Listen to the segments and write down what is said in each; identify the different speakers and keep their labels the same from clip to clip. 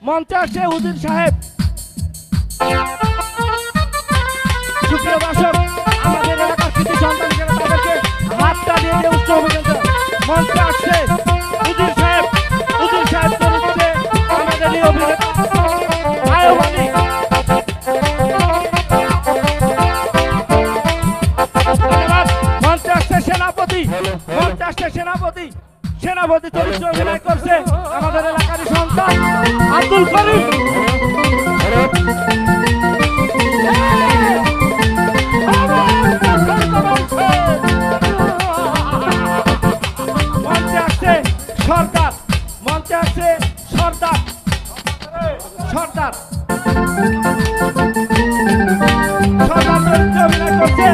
Speaker 1: মঞ্চে আসছে উজির সাহেব। সুপ্রিয় দর্শক, আমাদের এলাকার কৃতি সন্তান হিসেবে তাদেরকে হাতটা দিয়ে উৎসব পর্যন্ত মঞ্চে আসছে উজির সাহেব। উজির সাহেব চরিত্রে আমাদের এই অভিনেতা আয়ুবাণী। ধন্যবাদ। মঞ্চে আসছে সেনাপতি। মঞ্চে আসছে সেনাপতি। সেনাপতি চরিত্রে অভিনয় করছে আমাদের এলাকারই সন্তান আব্দুল করিম। মঞ্চে আসছে সর্দার। মঞ্চে আসছে সর্দার। সর্দার সর্দার চরিত্রে অভিনয় করছে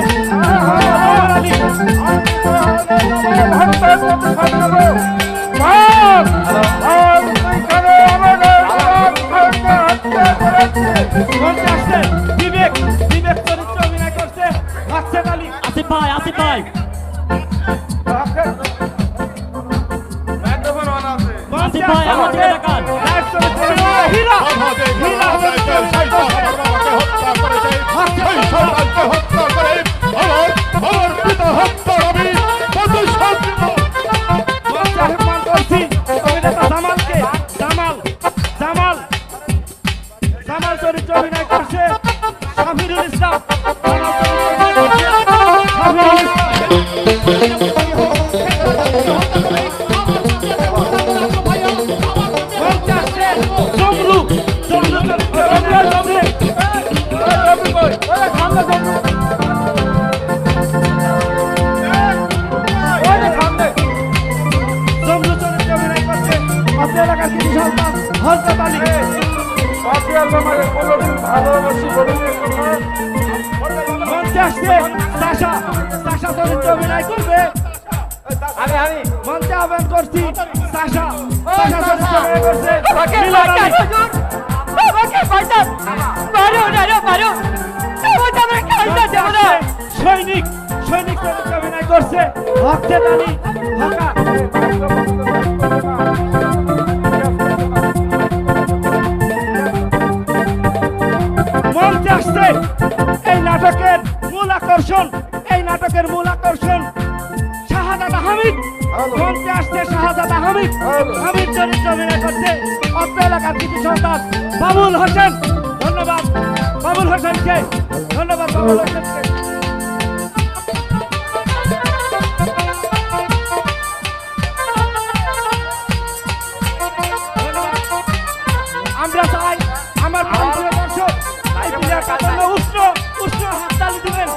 Speaker 1: মঞ্চে আসছে বিবেক। বিবেক চরিত্রে অভিনয় করছে হাসেন আলী।
Speaker 2: আসিফ ভাই, আসিফ ভাই।
Speaker 1: মঞ্চে
Speaker 2: ভাই,
Speaker 1: আসছে
Speaker 2: আমাদের এলাকার
Speaker 1: লাইভ চরিত্রে হীরা। হীরা জামালকে। জামাল জামাল জামাল চরিত্রে অভিনয় করছে শাফিরুল ইসলাম। জমরু। জমরু চরিত্রে অভিনয় করছে আপনার এলাকার কিছু সন্তান হযরত আলী। মঞ্চে আসছে সাশা। সাশা চরিত্রে অভিনয় করবে। মঞ্চে আহ্বান করছি সাশা। সাশা চরিত্রে অভিনয় করছে মিলন আলী। সৈনিক। সৈনিক চরিত্রে অভিনয় করছে হকসেদ আলী হকা। মঞ্চে আসছে এই নাটকের মূল আকর্ষণ। এই নাটকের মূল আকর্ষণ শাহজাদা হামিদ। মঞ্চে আসছে শাহজাদা হামিদ। হামিদ চরিত্রে অভিনয় করছে অত্র এলাকার কিছু সন্তান বাবুল হোসেন। ধন্যবাদ বাবুল হোসেনকে। ধন্যবাদ বাবুল হোসেনকে। আমরা চাই আমার প্রিয় দর্শক এই প্লেয়ারটার জন্য উষ্ণ উষ্ণ হাততালি দিবেন।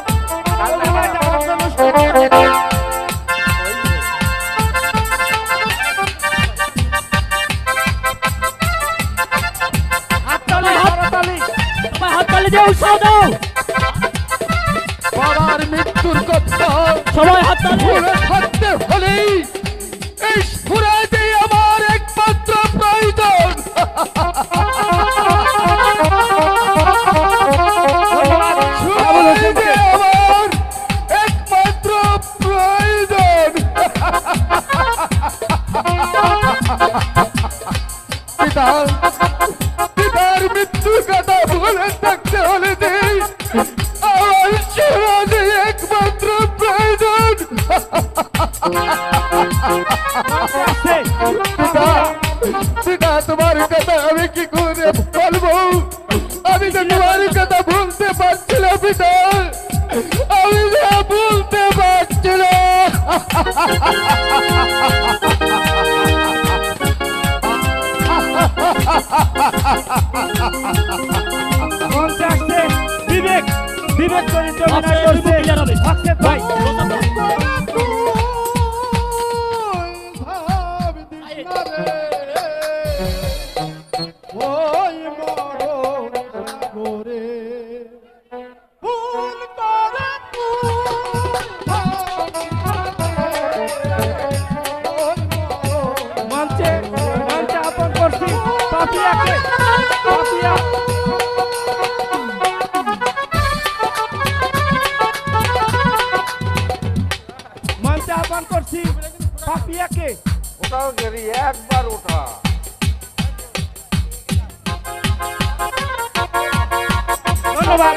Speaker 1: হাততালি হাততালি
Speaker 2: হাততালি দিয়ে উৎসাহ দাও।
Speaker 3: বাবার মৃত্যুর কথা
Speaker 2: সবাই হাততালি।
Speaker 3: ভুলে থাকতে হলেই এই ফুরাতে আমার একমাত্র প্রয়োজন। আমার একমাত্র প্রয়োজন। পিতার মৃত্যুর কথা ভুলে থাকতে হলে আমার সমাজে একমাত্র প্রয়োজন। পিতা তোমার কথা আমি কি করে বলবো? আমি তো তোমার কথা বলতে পারছি না পিতা। আমি না বলতে পারছি না।
Speaker 1: মঞ্চে আসছে বিবেক। বিবেক চরিত্রে অভিনয় করছে হকসেদ ভাই।
Speaker 3: ভুল করে
Speaker 1: ধন্যবাদ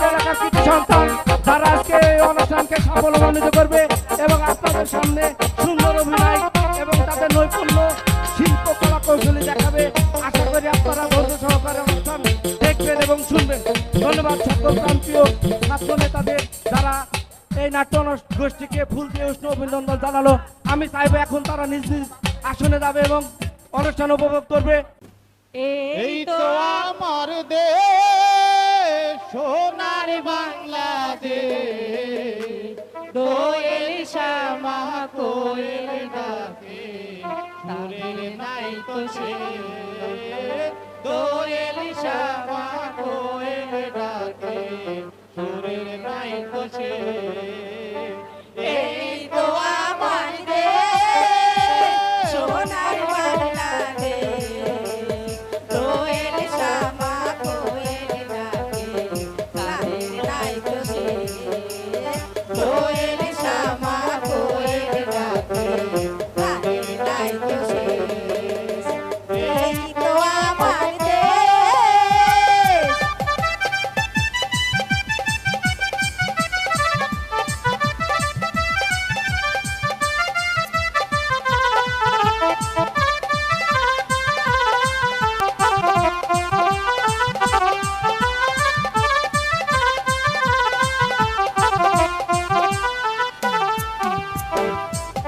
Speaker 1: এলাকার কৃতি সন্তান যারা আজকে এই অনুষ্ঠানকে সাফল্যমণ্ডিত করবে এবং আপনাদের সামনে সুন্দর অভিনয় এবং তাদের নৈপুণ্য শিল্প কলা কৌশলী দেখাবে। আশা করি আপনারা ধৈর্য সহকারে অনুষ্ঠান দেখবেন এবং শুনবেন। ধন্যবাদ সকল প্রান্তীয় ছাত্র নেতাদের যারা এই নাট্য গোষ্ঠীকে ফুল দিয়ে উষ্ণ অভিনন্দন জানালো। আমি চাইবো এখন তারা নিজ নিজ আসনে যাবে এবং অনুষ্ঠান উপভোগ করবে।
Speaker 4: এই তো আমার দেশ সোনার বাংলাদেশ দোয়েল শ্যামা কোয়েল ডাকে তারের নাই তো সে দোয়েল শ্যামা কোয়েল ডাকে সুরের নাই তো সে এই তো আমার দেশ সোনার বাংলাদেশ দোয়েল শ্যামা কোয়েল ডাকে তারের নাই তো সে দোয়েল শ্যামা কোয়েল ডাকে তারের নাই তো সে এই তো আমার দেশ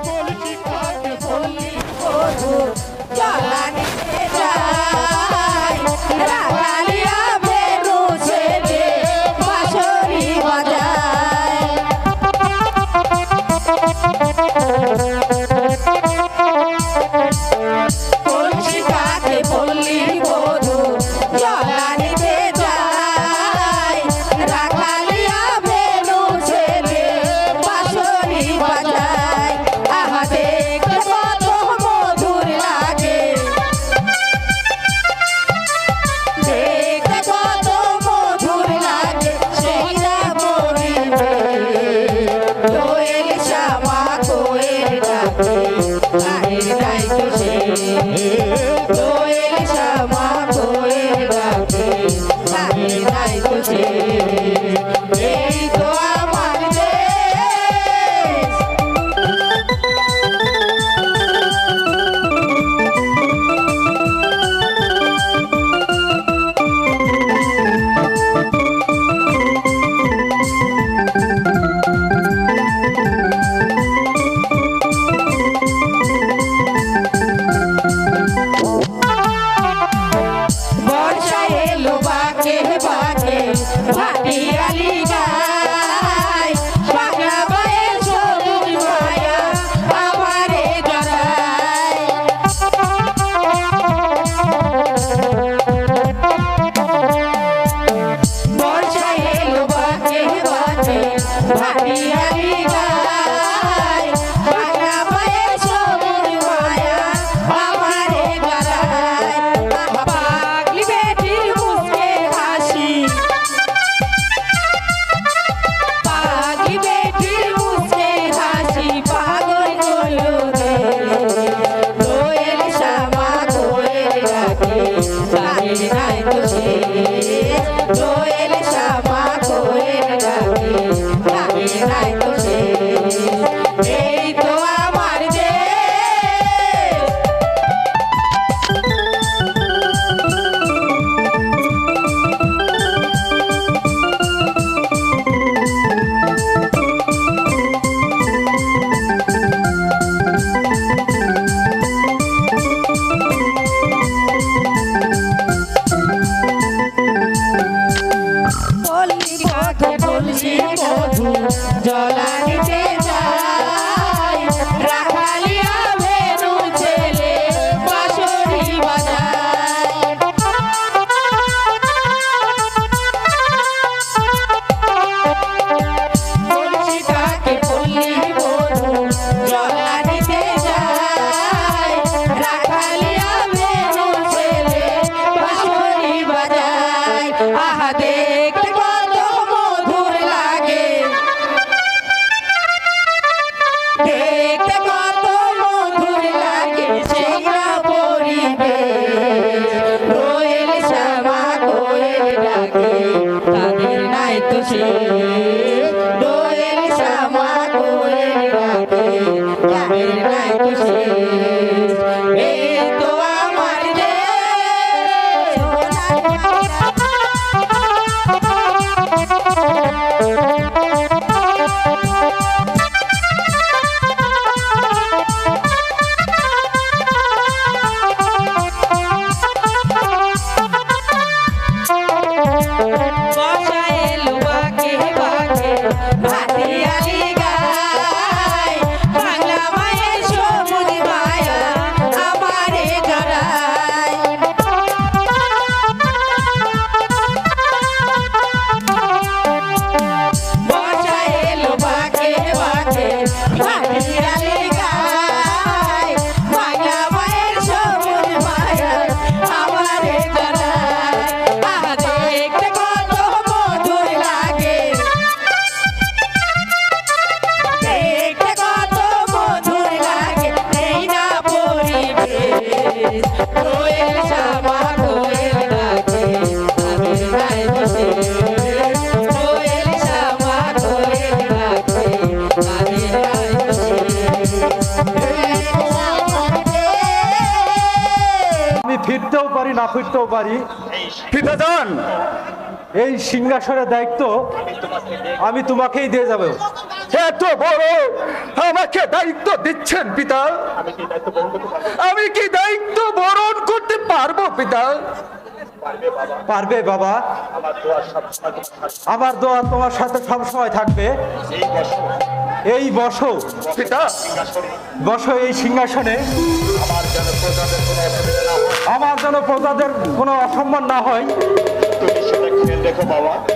Speaker 4: বলছি কাকে বললি জ্বালানিতে যাই রাগালিয়া বেরু ছেলে বাঁশরি বাজায় বলছি কাকে বললি বধু জ্বালানিতে যাই রাগালিয়া বেরু ছেলে বাঁশরি বাজায় আহা দেখতে কত মধুর লাগে দেখতে কত মধুর লাগে সেইটা বলিবে দোয়েল শ্যামা কোয়েল ডাকে তারের নাই তো সে দোয়েল শ্যামা কোয়েল ডাকে তারের নাই তো সে এই তো আমার দেশ বর্ষা এলো বাকে বাকে ভাটিয়ালি গায় বাংলা বয়ের সবুজ মায়া আমারে জড়ায় বর্ষা এলো বাকে বাকে ভাটিয়ালি গায় বাংলা বয়ের সবুজ মায়া আমারে জড়ায় পাগলি বেটির মুখে হাসি পাগলি বেটির মুখে হাসি পাগল হলো রে দোয়েল শ্যামা কোয়েল ডাকে তারের নাই তো সে দোয়েল শ্যামা কোয়েল ডাকে তারের নাই তো সে এই তো আমার দেশ বললি কাকে বলছি বধু জলানিতে যাই রাখালিয়া বেনু ছেলে বাঁশরি বাজায় বলছি কাকে বললি বধু জলানিতে যাই রাখালিয়া বেনু ছেলে বাঁশরি বাজায় আহা দেখতে কত মধুর লাগে দেখতে কত মধুর লাগে সেইটা পরিবেশ দোয়েল শ্যামা কোয়েল ডাকে তাদের তো শেষ দোয়েল শ্যামা কোয়েল ডাকে গানের নাই তো শেষ এই তো আমার দেশ বসাইল বাকে বাকে ভাটিয়ালি গায় বাংলা মায়ের সবুজ মায়া আমারে জড়ায় বসাইল বাকে বাকে ভাটিয়ালি গায় বাংলা মায়ের সবুজ মায়া আমারে জড়ায় আহা দেখতে কত মধুর লাগে দেখতে কত মধুর লাগে এই না পরিবেশ কোয়েল শ্যামা কোয়েল ডাকে গানের নাই তো শেষ কোয়েল শ্যামা কোয়েল ডাকে গানের নাই তো শেষ
Speaker 5: আমি ফিরতেও পারি না ফিরতেও পারি।
Speaker 3: পিতাজান,
Speaker 5: এই সিংহাসনের দায়িত্ব আমি তোমাকেই দিয়ে যাবো।
Speaker 3: এত বড় আমাকে দায়িত্ব দিচ্ছেন পিতা, আমি কি দায়িত্ব বরণ করতে পারবো পিতা?
Speaker 5: পারবে বাবা, আমার দোয়া তোমার সাথে সবসময় থাকবে। এই বসো
Speaker 3: পিতা,
Speaker 5: বসো এই সিংহাসনে, আমার যেন প্রজাদের কোনো অসম্মান না হয়।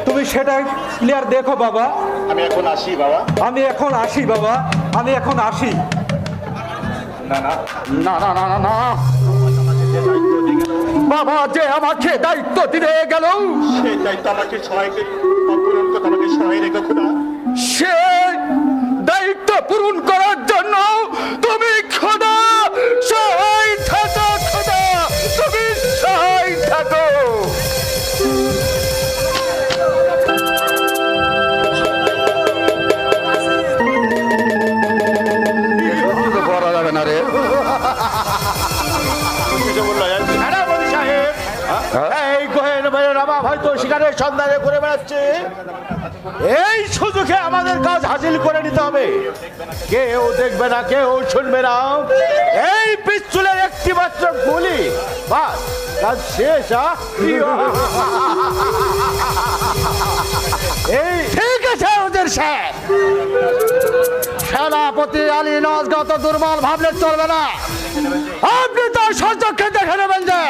Speaker 5: তুমি সেটা ক্লিয়ার দেখো বাবা।
Speaker 6: আমি এখন আসি বাবা।
Speaker 5: আমি এখন আসি বাবা, আমি এখন আসি।
Speaker 3: না না না না না না, বাবা যে আমাকে দায়িত্ব দিয়ে গেল
Speaker 6: সেই দায়িত্ব আমাকে সবাইকে পূরণ করতে আমাকে সহায় রেখো খোদা।
Speaker 3: সে দায়িত্ব পূরণ করার জন্য তুমি খোদা সহায় থাকো, খোদা তুমি সহায় থাকো। বলা যাবে না রে।
Speaker 6: কিছু বললো
Speaker 1: সেনাপতি সাহেব, এই গোহের ভাইয়ের অভাব হয়তো শিকারের সন্ধানে করে বেড়াচ্ছে। এই সুযোগে আমাদের কাজ হাসিল করে নিতে হবে। কেউ দেখবে না, কেউ শুনবে না। এই পিস্তলের একটি মাত্র গুলি, বাস কাজ শেষ। এই
Speaker 3: ঠিক আছে ওদের সাহেব, সেনাপতি আলী নজগত দুর্বল ভাবলে চলবে না। আপনি তার সচক্ষে দেখে নেবেন যে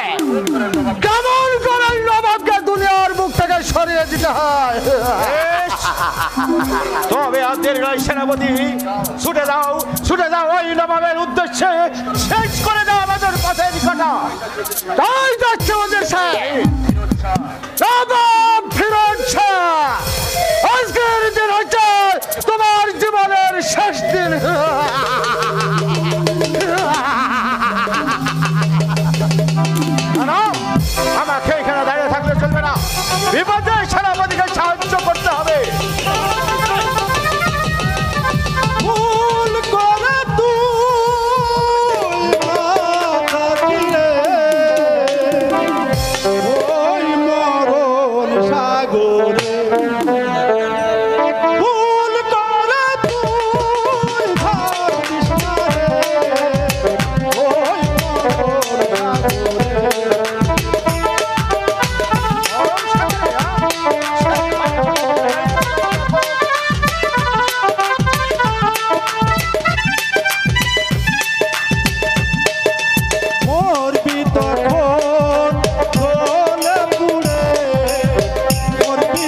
Speaker 3: কেমন করে নবাবকে দুনিয়ার মুখ থেকে সরিয়ে দিতে হয়।
Speaker 1: তবে আজকের সেনাপতি, ছুটে যাও, ছুটে যাও ওই নবাবের উদ্দেশ্যে, শেষ করে দাও আমাদের পথের কথা।
Speaker 3: তাই যাচ্ছে ওদের সাহেব। নবাব ফিরোজ শাহ, আজকের দিন হচ্ছে তোমার জীবনের শেষ দিন।
Speaker 1: না, আমাকে এখানে দাঁড়িয়ে থাকলে চলবে না। বিপদে সেনাপতিকে সাহায্য করতে হবে। ভুল করে তুই মাথা দিলে ওই মরণ সাগরে, ভুল করে তুই ভাবিস না রে, ওই মরণ মরবি তখন ঢোল পুড়ে, মরবি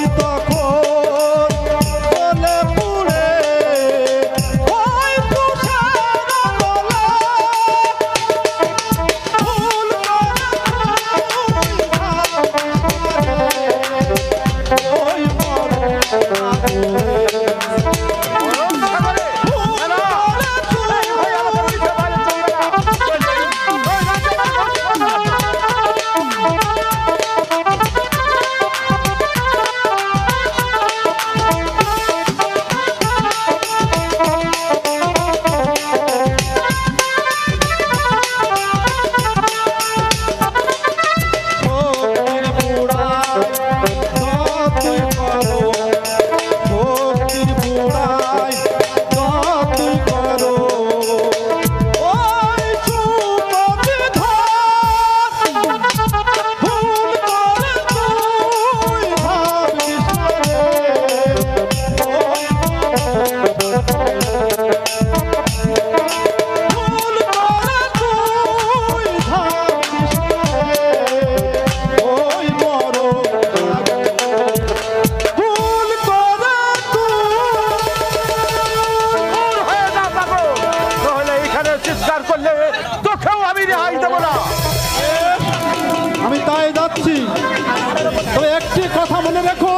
Speaker 7: একটি কথা মনে রেখো,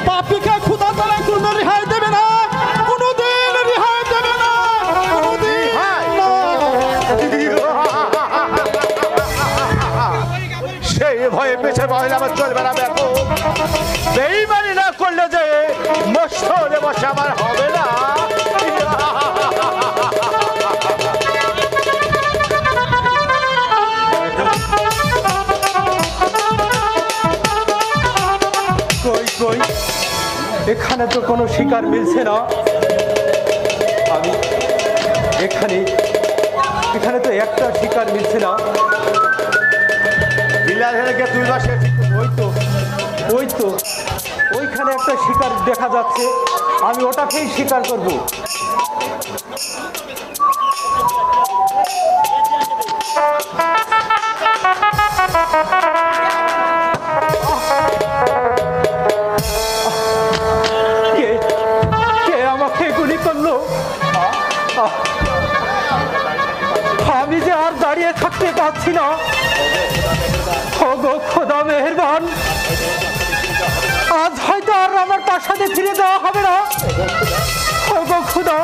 Speaker 7: পাপীকে খোদা তারা কোনো রেহাই দেবে না, কোনোদিন রেহাই দেবে না, কোনোদিন না।
Speaker 3: সেই ভয়ে পেছে মহিলা আমার চলবে না দেখো, বেইমানি না করলে যে মস্তরে বসে আমার হবে না।
Speaker 5: কই কই এখানে তো কোনো শিকার মিলছে না। আমি এখানে এখানে তো একটা শিকার মিলছে না।
Speaker 3: বিলাস গিয়ে 2 মাসে
Speaker 5: ওই তো ওইখানে একটা শিকার দেখা যাচ্ছে, আমি ওটাকেই শিকার করব। কে কে আমাকে গুলি করলো? আমি যে আর দাঁড়িয়ে থাকতে পারছি না। ওগো খোদা মেহেরবান, আজ হয়তো আর আমার প্রাসাদে ফিরে যাওয়া হবে না। ওগো খোদা,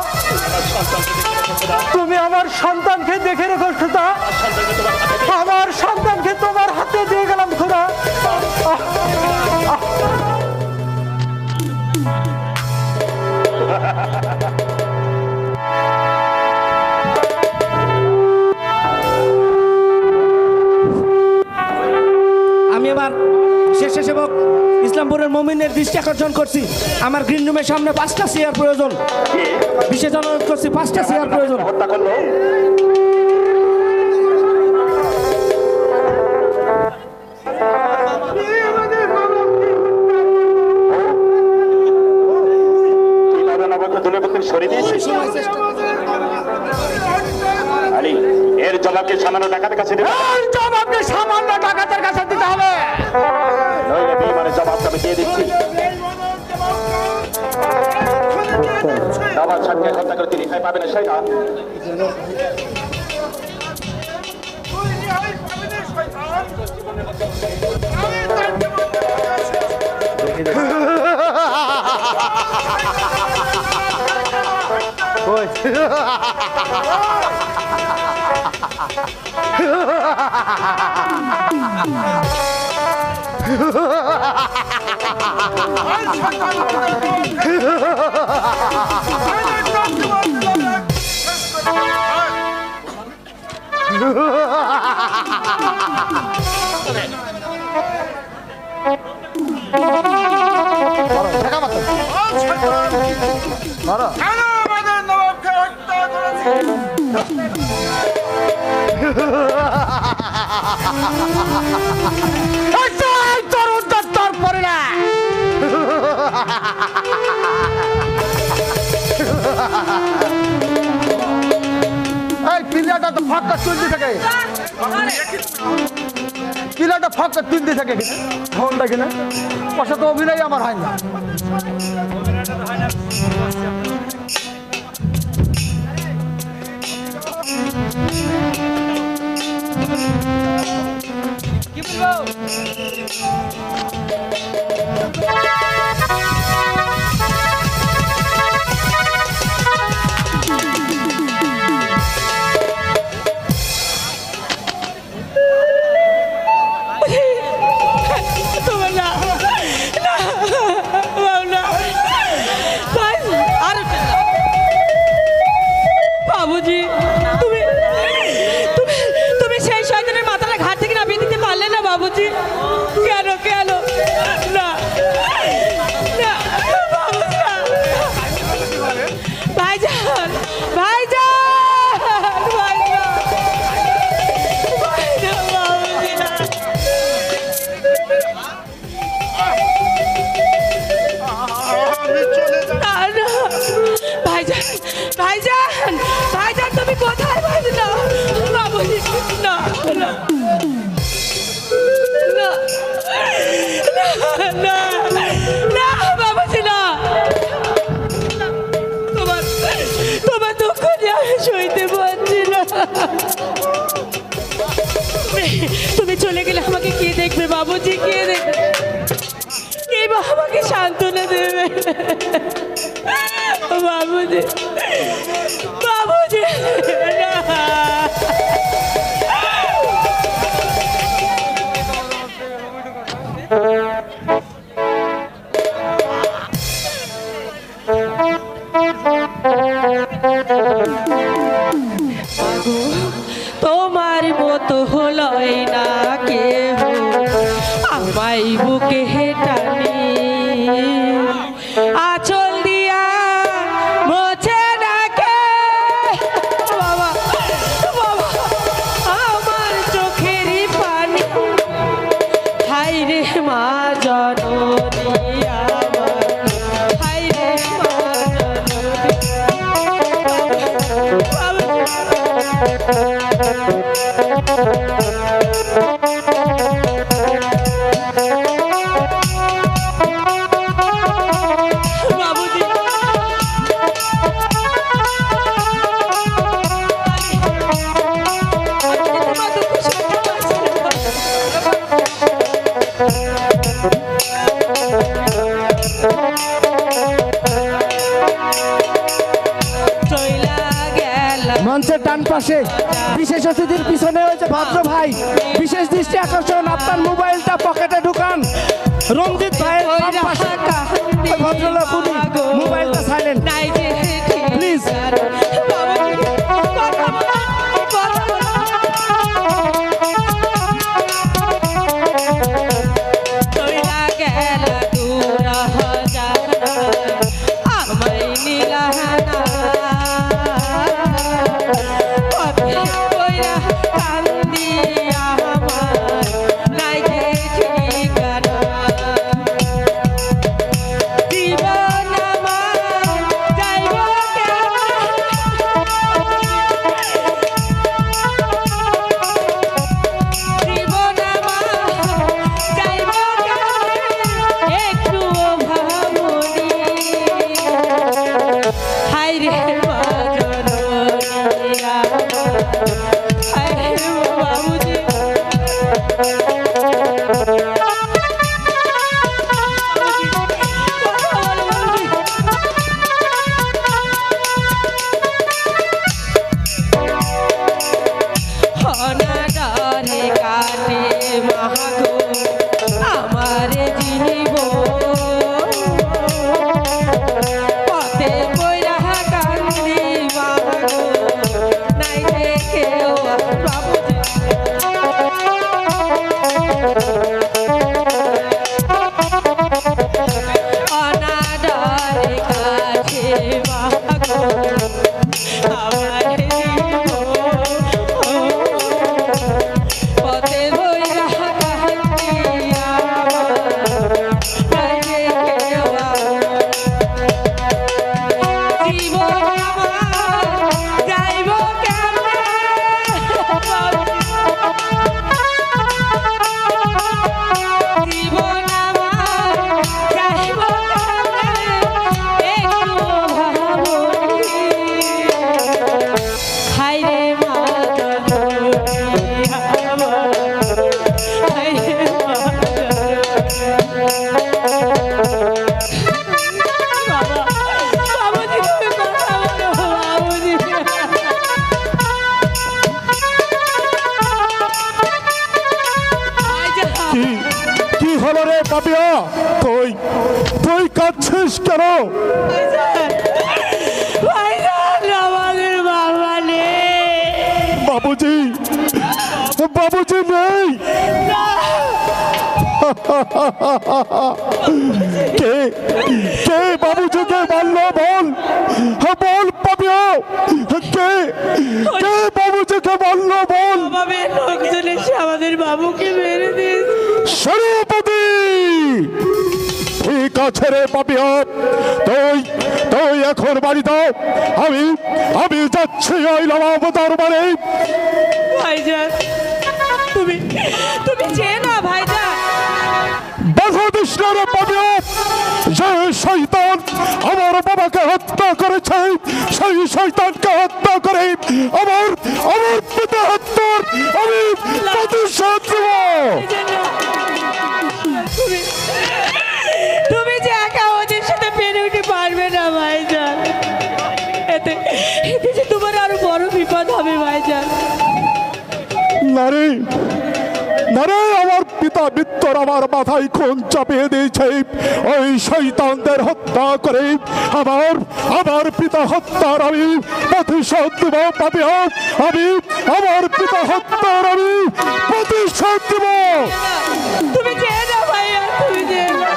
Speaker 5: তুমি আমার সন্তানকে দেখে রেখো খোদা, আমার সন্তানকে তোমার হাতে দিয়ে গেলাম খোদা।
Speaker 1: আমি এবার স্বেচ্ছাসেবক ইসলামপুরের মমিনের দৃষ্টি আকর্ষণ করছি। আমার গ্রিন রুমের সামনে 5টা চেয়ার প্রয়োজন। বিশেষ অনুরোধ করছি, 5টা চেয়ার প্রয়োজন।
Speaker 6: হত্যা করলো কিভাবে নবাবকে দুনিয়াপতির সরিয়ে দিয়েছে? আলী, এর জবাবকে সামান্য ডাকাতের কাছে দিতে হবে।
Speaker 3: জবাবকে সামান্য ডাকাতের কাছে দিতে হবে।
Speaker 6: নইলে বেঈমানের জবাবটা আমি দিয়ে দিচ্ছি। নবাব সাহেবকে হত্যা করে তিনি রেহাই পাবেন না, সেটা
Speaker 5: ওই
Speaker 3: তোর উত্তর তোর পরে না। এই পিলাটা তো ফাঁকা তুলতে থাকে, পিলাটা ফাঁকা তুলতে থাকে ফোনটা কিনা পয়সা তো অভিনয় আমার হয় না।
Speaker 4: কি বলবো?
Speaker 8: বাবুজি, তুমি তুমি তুমি সেই শয়তানের মাথাটা ঘাট থেকে নামিয়ে দিতে পারলে না বাবুজি? কেন
Speaker 4: সান্ত্বনা দেবে বাবুজি বাবুজি না। তোমার মতো হলই না কেহ আমায় বুকে টানি আঁচল দিয়া মোছে ডাকে বাবা বাবা আমার চোখেরই পানি হাই রে মা জননী আমার হাই রে মা বাবুজি
Speaker 1: মঞ্চের ডান পাশে বিশেষ অতিথির পিছনে হয়েছে ভদ্র ভাই, বিশেষ দৃষ্টি আকর্ষণ, আপনার মোবাইলটা পকেটে ঢুকান। রঞ্জিত ভাইয়ের বাম পাশে ওই ভদ্রলোক, উনি মোবাইলটা সাইলেন্ট প্লিজ। আমার জীব পথে বইরা কান্দি মাগো নাই দেখে অনাডারে কাছে মাগো আমার পথে বইরা
Speaker 6: কি হলো রে পাপিয়া? তুই তুই কাঁদছিস কেন?
Speaker 4: আমাদের বাবা নেই
Speaker 6: বাবুজি, বাবুজি নেই। কে কে বাবুজিকে মারলো বল? বল পাপিয়া, কে কে বাবুজিকে মারলো বল?
Speaker 4: বাবার লোকজন এসে আমাদের বাবুকে মেরে দিয়েছে।
Speaker 6: সেনাপতি, ঠিক আছে রে পাপিয়া, তুই তুই এখন বাড়ি দাও। আমি আমি যাচ্ছি ওই নবাব দরবারে।
Speaker 4: ভাইজান তুমি তুমি চেনা ভাইজান,
Speaker 6: বাধা দিস না রে পাপিয়া। যে শয়তান আমার বাবাকে হত্যা করেছে, সেই শয়তানকে হত্যা করে আমার আমার পিতা হত্যার আমি প্রতিশোধ নেব।
Speaker 4: তুমি তুমি যে
Speaker 6: নারে নারে আমার পিতা মৃত্যুর আমার মাথায় খুন চাপিয়ে দিয়েছে ওই শয়তানদের হত্যা করে আমার পিতা হত্যার আমি প্রতিশোধ দেব পাবে আমি আমার পিতা হত্যার আমি প্রতিশোধ দেব
Speaker 4: তুমি যেয়ে না ভাইয়া, তুমি যেয়ে না।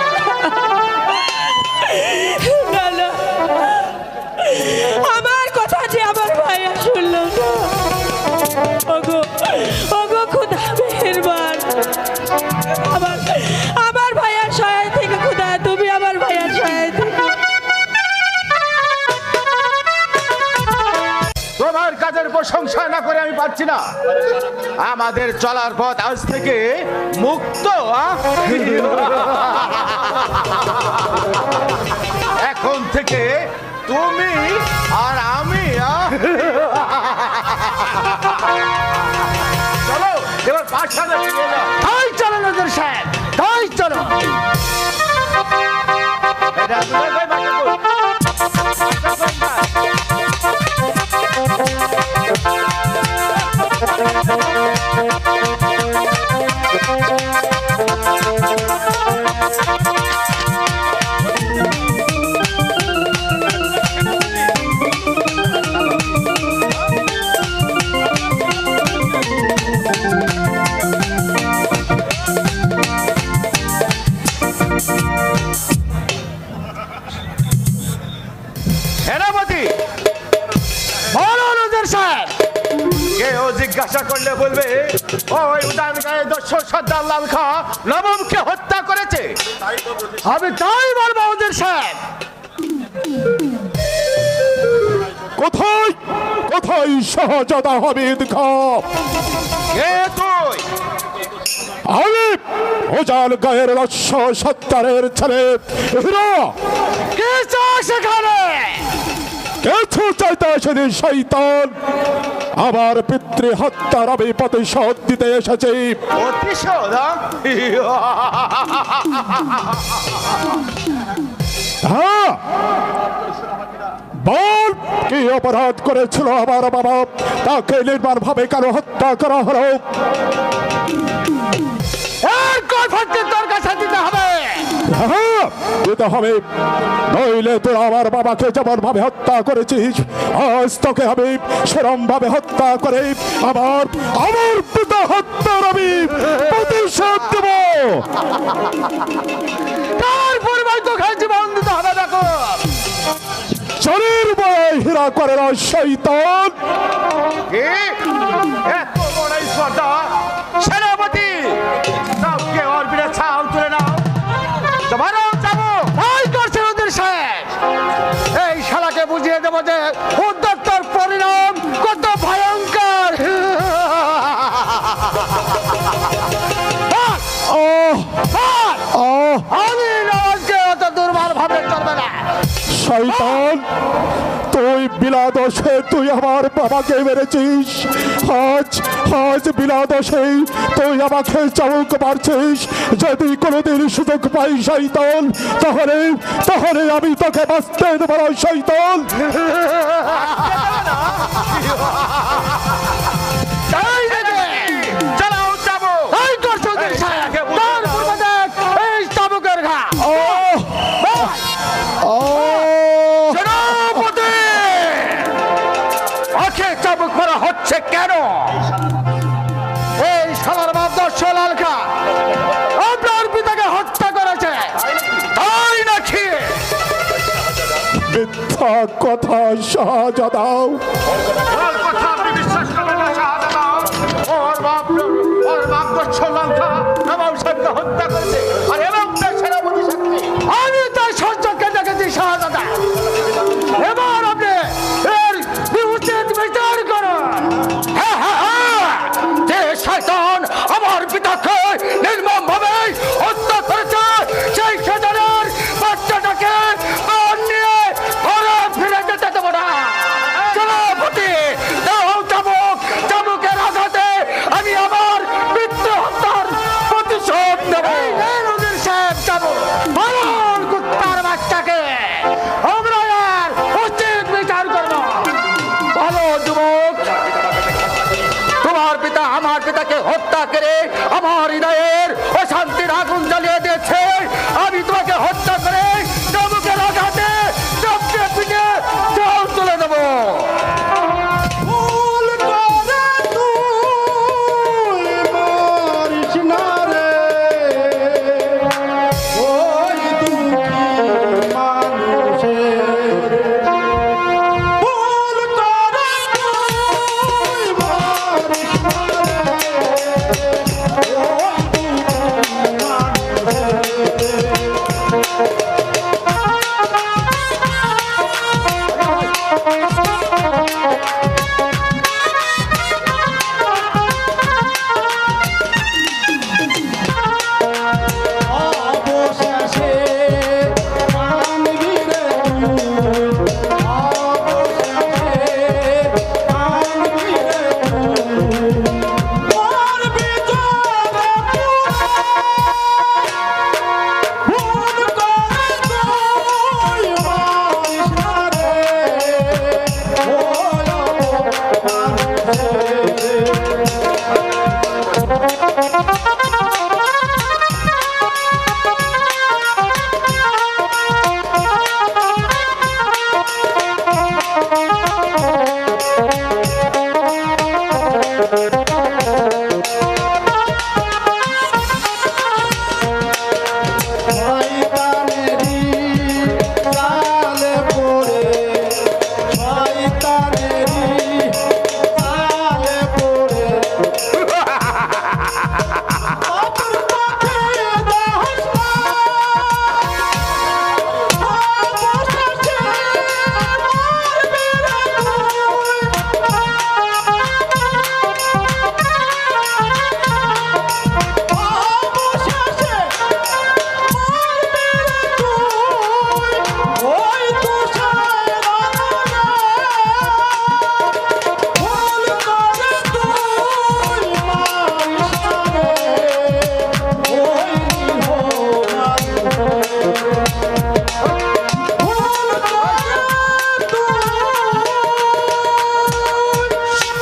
Speaker 4: না, না। আমার কথা যে আমার ভাইয়া শুনলো না। ওগো ওগো খুদা মেহেরবান, আমার ভাইয়ার সহায় থেকে খুদা, তুমি আমার ভাইয়ার সহায় থেকে।
Speaker 3: তোমার কাজের প্রশংসা না করে আমি পাচ্ছি না। আমাদের চলার পথ আজ থেকে মুক্ত। এখন থেকে তুমি আর আমি। চলো এবার পাঠশালা তাই চলো নজর সাহেব, তাই চলো। এটা সেনাপতি বলো নজর সাহেব। কেউ জিজ্ঞাসা করলে বলবে ওই উদান গায়ে দর্শক সর্দার লাল খা নবমকে হত্যা করেছে। আমি তাই বলবো ওদের সাহেব।
Speaker 6: কোথায় কোথায় শাহজাদা হামিদ খাঁ?
Speaker 3: কে তুই?
Speaker 6: আমি ওজাল গায়ের রস্য সত্তারের ছেলে হিরো।
Speaker 3: কে চাস সেখানে?
Speaker 6: কিছু চাইতে এসেছি শয়তান, আমার পিতৃ হত্যার আমি প্রতিশোধ দিতে এসেছি।
Speaker 3: প্রতিশোধ?
Speaker 6: হ্যাঁ, বল কি অপরাধ করেছিল আমার বাবা, তাকে নির্মাণ ভাবে কেন হত্যা করা হলো?
Speaker 3: এর কথা তোর কাছে দিতে হবে।
Speaker 6: হ্যাঁ, দিতে হবে, নইলে তোরা আমার বাবাকে যেমন ভাবে হত্যা করেছিস আজ তোকে আমি সেরম ভাবে হত্যা করে আমার পিতা হত্যার আমি প্রতিশোধ দেব।
Speaker 3: তার পরিবার তোকে জীবন দিতে হবে। দেখো
Speaker 6: শরীর বয় হীরা করে না শয়তান।
Speaker 3: এত বড় স্পর্ধা! সেনাপতি সবকে ওর বিরে ছাল তুলে নাও। তোমারও যাবো তাই করছে ওদের সাহেব। এই শালাকে বুঝিয়ে দেবো যে উদ্যোক্তার পরিণাম কত ভয়ঙ্কর। আমি নওয়াজকে অত দুর্বল ভাবে চলবে না।
Speaker 6: শয়তান, তুই বিলাদোষে তুই আমার বাবাকে মেরেছিস, আজ বিলাদোষে তুই আমাকে চাবুক মারছিস। যদি কোনোদিন সুযোগ পাই শয়তান, তাহলে আমি তোকে বাঁচতে দেব না শয়তান।
Speaker 3: চালাও যাবো এই করছো ওদের সাহেব। তার পূর্বে দেখ এই চাবুকের ঘা। সেনাপতি ওকে চাবুক মারা হচ্ছে কেন? এই শালার বাপ দর্শক লাল খা আপনার পিতাকে হত্যা করেছে, তাই নাকি?
Speaker 6: মিথ্যা কথা শাহজাদা।
Speaker 3: ওর কথা আপনি বিশ্বাস করবেন না শাহজাদা। ওর বাপ দর্শক লাল খা নবাব সাহেবকে হত্যা করেছে, আর এবং তার সেনাপতি সাক্ষী আমি তার সহ্যকে দেখেছি শাহজাদা। এবার আপনি এর উচিত বিচার করুন। যে শয়তান আমার পিতাকে নির্মম ভাবে হত্যা করেছে সেই শয়তানের বাচ্চাটাকে প্রাণ নিয়ে ঘরে ফিরে যেতে দেব না। সেনাপতি দাও চাবুকের আঘাতে আমি আমার পিতৃ হত্যার প্রতিশোধ নেব। আমার হৃদয়ের অশান্তির আগুন জ্বালিয়ে দিয়েছে। আমি তোমাকে হত্যা করে চাবুকের আঘাতে চাপকে পিঠে জল তুলে দেবো।
Speaker 7: ভুল করে তুই মারিস না রে, ওই দুঃখী মানুষের। ভুল করে তুই মারিস না রে, ওই দুঃখী মানুষের। অবশেষে মানবি রে তুই, অবশেষে মানবি রে তুই। মারবি জলে ভুল করে তুই মারিস না রে, ওই শয়তানেরই জালে পড়ে, শয়তানেরই জালে পড়ে। অপর পথে যাস না, অবশেষে মারবি রে অবশেষে ওই তুষার ভুল করে তুই মারিস না রে, ওই ভুল করে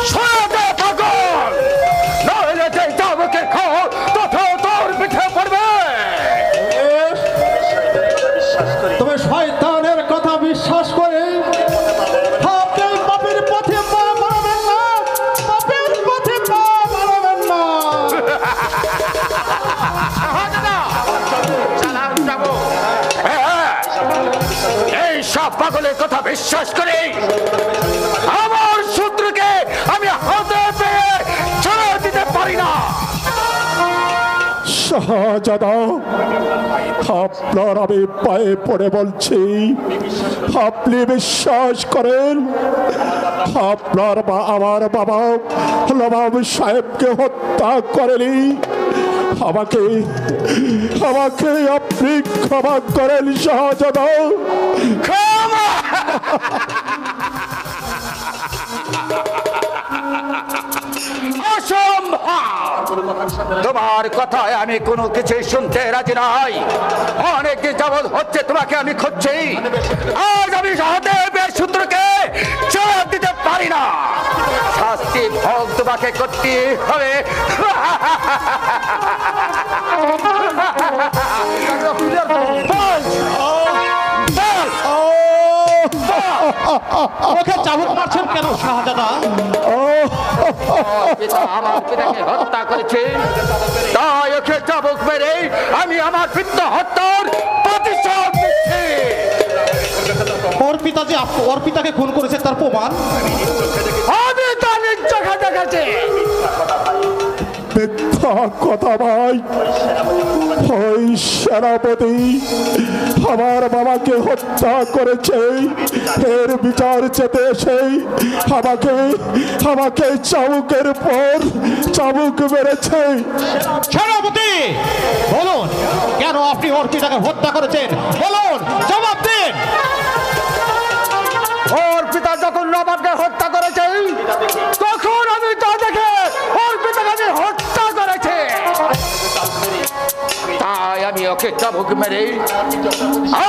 Speaker 3: শোনাতে পাগল, নইলে যে চাবুকের খোল তথা তোর পিঠে পড়বে।
Speaker 7: তবে শয়তানের কথা বিশ্বাস করে আপনি পাপের পথে পা বাড়াবেন না, পাপের পথে পা বাড়াবেন না।
Speaker 3: এই সব পাগলের কথা বিশ্বাস করে আমার শত্রুকে আমি হাতে পেয়ে ছেড়ে দিতে পারি না।
Speaker 6: শাহজাদা, আপনার আমি পায়ে পড়ে বলছি, আপনি বিশ্বাস করেন আপনার আমার বাবা নবাব সাহেবকে হত্যা করেনি। আমাকে আমাকে আপনি ক্ষমা করেন শাহজাদা।
Speaker 3: ক্ষমা! অসম্ভব! তোমার কথায় আমি কোনো কিছু শুনতে রাজি নাই। অনেকদিন যাবৎ হচ্ছে তোমাকে আমি খুঁজছি, আজ আমি সহদেবের সূত্রকে জবাব দিতে পারি না। শাস্তি ভোগ তোমাকে করতে হবে।
Speaker 7: ওকে চাবুক মারছেন কেন শাহজাদা?
Speaker 3: পিতা আমার পিতাকে হত্যা করেছে, তাই ওকে চাবুক মেরে আমি আমার পিতা হত্যার প্রতিশোধ নিচ্ছি।
Speaker 7: ওর পিতা যে ওর পিতাকে খুন করেছে তার প্রমাণ
Speaker 3: আমি তা নিজ চোখে দেখেছি।
Speaker 6: মিথ্যা কথা ভাই, ওই সেনাপতি আমার বাবাকে হত্যা করেছে, এর বিচার চেতে এসে আমাকে চাবুকের পর চাবুক মেরেছে।
Speaker 7: সেনাপতি বলুন, কেন আপনি ওর পিতাকে হত্যা করেছেন? বলুন, জবাব দিন।
Speaker 3: ওর পিতা যখন নবাবকে হত্যা করেছে তখন আমি তা দেখে ওর পিতাকে আমি হত্যা করেছে, তাই আমি ওকে চাবুক মেরে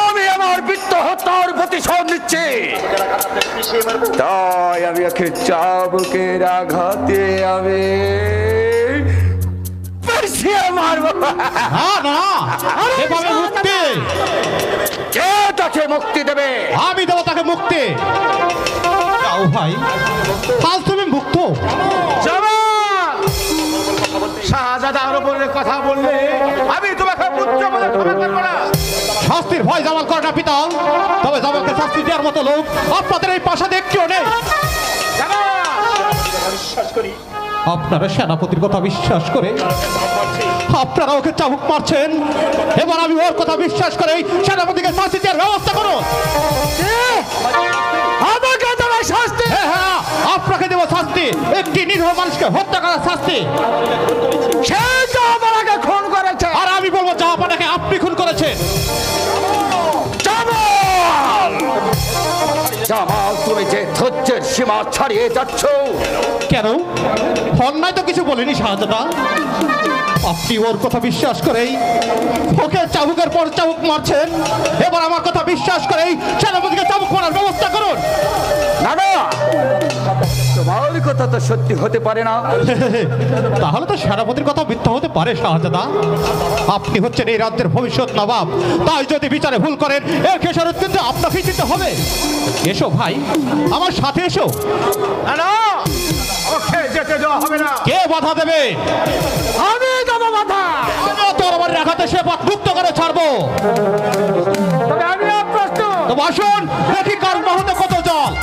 Speaker 3: আমি আমার পিতা হত্যার প্রতিশোধ নিচ্ছি। তাই আমি ওকে চাবুকের আঘাতে আমি মারবো।
Speaker 7: না না এভাবে মুক্তি
Speaker 3: কে তাকে মুক্তি দেবে?
Speaker 7: আমি দেবো তাকে মুক্তি। যাও ভাই, আজ তুমি মুক্ত।
Speaker 3: জবান! শাহজাদার উপরে কথা বললে আমি তোমাকে পুত্র বলে ক্ষমা করবো না।
Speaker 7: শাস্তির ভয় জামাল করে না পিতা, তবে জামালকে শাস্তি দেওয়ার মতো লোক আপনাদের এই প্রাসাদে একটিও নেই। আপনারা সেনাপতির কথা বিশ্বাস করে আপনারা ওকে চাবুক মারছেন, এবার আমি ওর কথা বিশ্বাস করে সেনাপতিকে শাস্তি দেওয়ার ব্যবস্থা করুন।
Speaker 3: আমাকে দেবে শাস্তি?
Speaker 7: হ্যাঁ হ্যাঁ, আপনাকে দেব শাস্তি, একটি নিরীহ মানুষকে হত্যা করার শাস্তি।
Speaker 3: সে জাহাপানাকে খুন করেছে।
Speaker 7: আর আমি বলবো জাহাপানাকে আপনি খুন করেছেন।
Speaker 3: জামাল, তুমি যে ধৈর্যের সীমা ছাড়িয়ে যাচ্ছ।
Speaker 7: কেন? অন্যায় তো কিছু বলেনি শাহজাদা। আপনি ওর কথা বিশ্বাস করেই ওকে চাবুকের পর চাবুক মারছেন, এবার আমার কথা বিশ্বাস করেই সেনাপতিকে চাবুক মারার ব্যবস্থা করুন।
Speaker 3: না না, তোমার কথা তো সত্যি হতে পারে না।
Speaker 7: তাহলে তো সেনাপতির কথা মিথ্যা হতে পারে শাহজাদা। আপনি হচ্ছেন এই রাজ্যের ভবিষ্যৎ নবাব, তাই যদি বিচারে ভুল করেন এর খেসারত কিন্তু আপনাকেই দিতে হবে। এসো ভাই, আমার সাথে এসো।
Speaker 3: না না, ওকে যেতে দেওয়া হবে না।
Speaker 7: কে বাধা দেবে?
Speaker 3: আমি দেবো বাধা।
Speaker 7: তোর আমার রেখাতে সে পথ মুক্ত করে ছাড়বো।
Speaker 3: তবে আমি প্রশ্ন
Speaker 7: তো আসুন দেখি কার বাহুতে কত জল।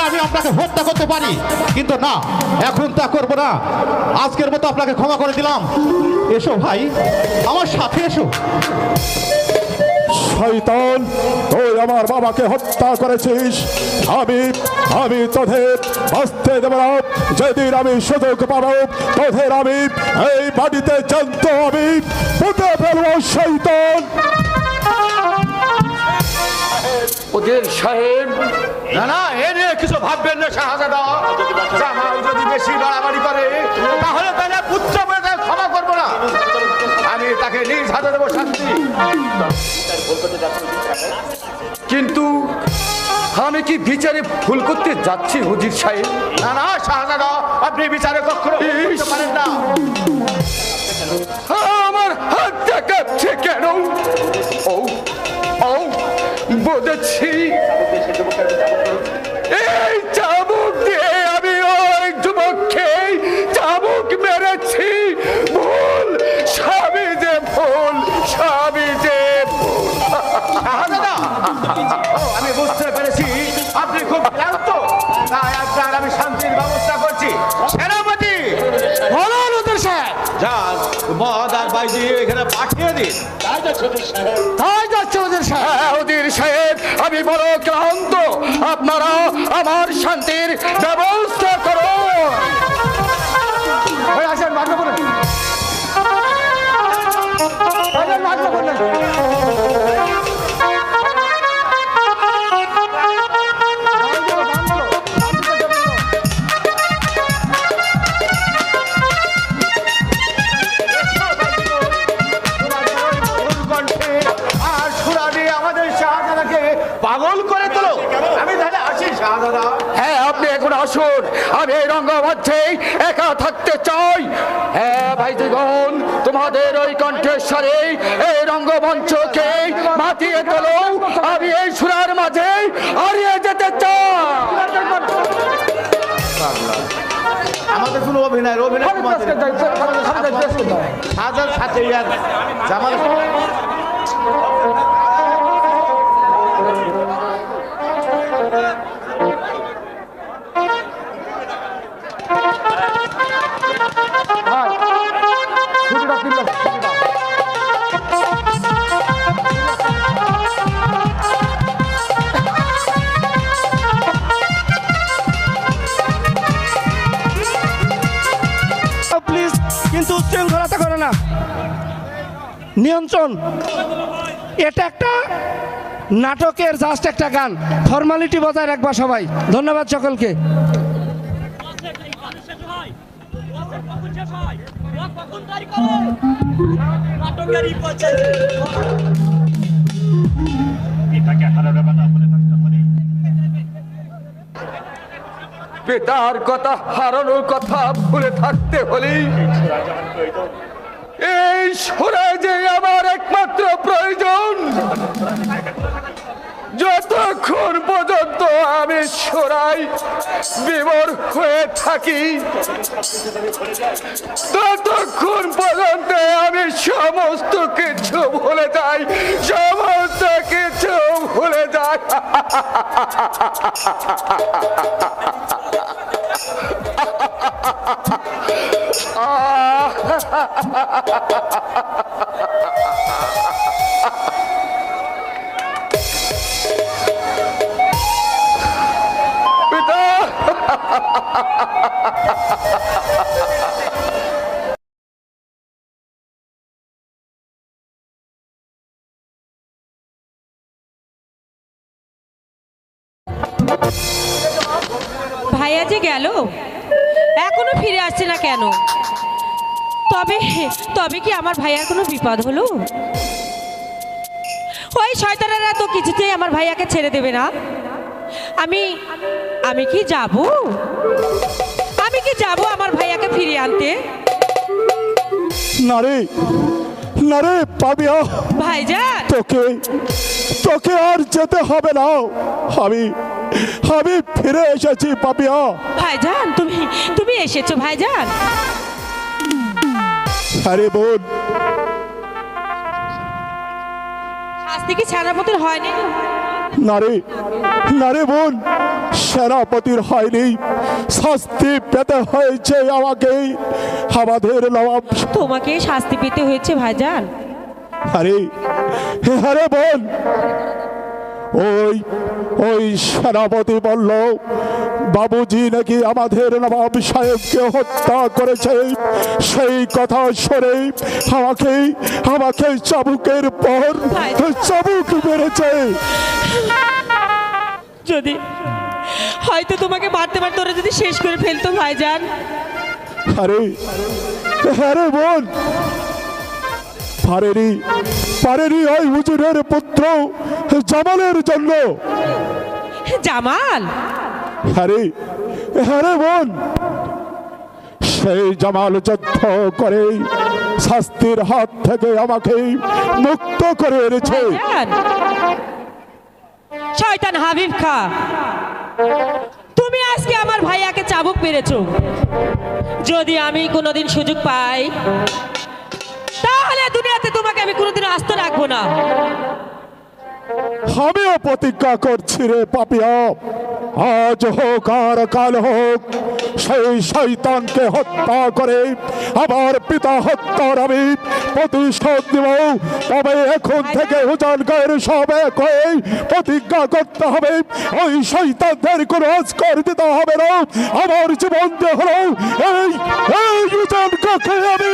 Speaker 7: আমি আপনাকে হত্যা করতে পারি, কিন্তু না, এখন তা করবো না। আজকের মতো আপনাকে ক্ষমা করে দিলাম। এসো ভাই, আমার সাথে এসো।
Speaker 6: শয়তান, তুই আমার বাবাকে হত্যা করেছিস। আমি তোদের বাঁচতে দেব না। যেদিন আমি সুযোগ পাবো তোদের আমি এই বাড়িতে জানত আমি পুঁতে ফেলবো। শয়তান!
Speaker 3: ওদের সাহেব, না না, এ নিয়ে কিছু ভাববেন না শাহজাদা। জামাল যদি বেশি বাড়াবাড়ি করে তাহলে তাহলে পুত্র বলে তাকে ক্ষমা করবো না। আমি তাকে নিজ হাতে দেবো শাস্তি। কিন্তু আমি কি বিচারে ভুল করতে যাচ্ছি হুজুর সাহেব? না না শাহজাদা, আপনি বিচারে কখনো ভুল করতে পারেন না। আমার হাতটা কাঁপছে কেন? ও ও, বুঝেছি, এই চাবুক দিয়ে আমি ওই যুবককে চাবুক মেরেছি। ভুল, সবই যে ভুল, সবই যে ভুল। দাদা, আমি বুঝতে পেরেছি আপনি খুব ক্লান্ত, তাই আপনার আমি শান্তির ব্যবস্থা করছি। সেনাপতি, বলুন ওদের সাহেব। যাক, মদ আর বাইজি এখানে পাঠিয়ে দিন। তাই যাচ্ছে ওদের সাহেব। ওদের সাহেব, আমি বড় ক্লান্ত, আপনারা আমার শান্তির ব্যবস্থা করুন। আসেন, মাত্র বলুন। মাত্র বললেন। পাগল করে তোলো। আমি তাহলে আসি শাহজাদা। হ্যাঁ, আপনি এখন আসুন। আমি এই রঙ্গমঞ্চেই একা থাকতে চাই। হ্যাঁ ভাইজিগণ, তোমাদের ওই কণ্ঠেশ্বরে এই রঙ্গমঞ্চকে মাতিয়ে তোলো। আমি এই সুরার মাঝে হারিয়ে যেতে চাই। আমাদের কোনো অভিনয় সাজার সাথে জামাল
Speaker 1: কিন্তু উচ্ছৃঙ্খলতা করে না। নিয়ন্ত্রণ, এটা একটা নাটকের জাস্ট একটা গান, ফর্মালিটি বজায় রাখবা সবাই। ধন্যবাদ সকলকে।
Speaker 3: পিতার কথা হারানোর কথা ভুলে থাকতে হলে এই সুরে যে আমার একমাত্র প্রয়োজন। যতক্ষণ পর্যন্ত আমি সুরাই বিমর হয়ে থাকি, ততক্ষণ পর্যন্ত আমি সমস্ত কিছু ভুলে যাই, সমস্ত কিছু ভুলে যাই। পিতা,
Speaker 4: ভাইয়া যে গেল, এখনো ফিরে আসছে না কেন? তবে তবে কি আমার ভাইয়ার কোনো বিপদ হলো? ওই শয়তানেরা তো কিছুতেই আমার ভাইয়াকে ছেড়ে দেবে না। আমি কি যাব? আমি কি যাব আমার ভাইয়াকে ফিরিয়ে আনতে?
Speaker 6: না রে পাপিয়া,
Speaker 4: ভাইজান,
Speaker 6: তোকে আর যেতে হবে না। আমি ফিরে এসেছি পাপিয়া।
Speaker 4: ভাইজান, তুমি এসেছো ভাইজান?
Speaker 6: আরে বোন,
Speaker 4: শাস্তি কি সেনাপতির হয়নি?
Speaker 6: না রে বোন, সেনাপতির হয়নি, শাস্তি পেতে হয়েছে আমাকে, আমাদের নবাব।
Speaker 4: তোমাকে শাস্তি পেতে হয়েছে ভাইজান?
Speaker 6: আরে বোন, ওই সেনাপতি বলল বাবুজি নাকি আমাদের নবাব সাহেবকে হত্যা করেছে। সেই কথা শুনে আমাকে চাবুকের পর চাবুক মেরেছে।
Speaker 4: যদি হয়তো তোমাকে মারতে মারতে ওরা যদি শেষ করে ফেলতো ভাইজান।
Speaker 6: আরে বোন, পারেনি ওই হুজুরের পুত্র জামালের জন্য।
Speaker 4: জামাল?
Speaker 6: আরে বোন, সেই জামাল যুদ্ধ করে শাস্তির হাত থেকে আমাকে মুক্ত করে এনেছে।
Speaker 4: শয়তান হাবিব খা, তুমি আজকে আমার ভাইয়াকে চাবুক মেরেছো। যদি আমি কোনোদিন সুযোগ পাই, তাহলে দুনিয়াতে তোমাকে আমি কোনোদিন আস্ত রাখবো না।
Speaker 6: আমিও প্রতিজ্ঞা করছি রে পাপিয়া, আজ হোক আর কাল হোক, সেই শয়তানকে হত্যা করে আমার পিতা হত্যার আমি প্রতিশোধ দিব। তবে এখন থেকে হুজানগড়ের সব এক হয়ে প্রতিজ্ঞা করতে হবে, ওই শয়তানদের কোনো আজকার দিতে হবে না। আমার জীবন দিয়ে হলো এই হুজানগড়কে আমি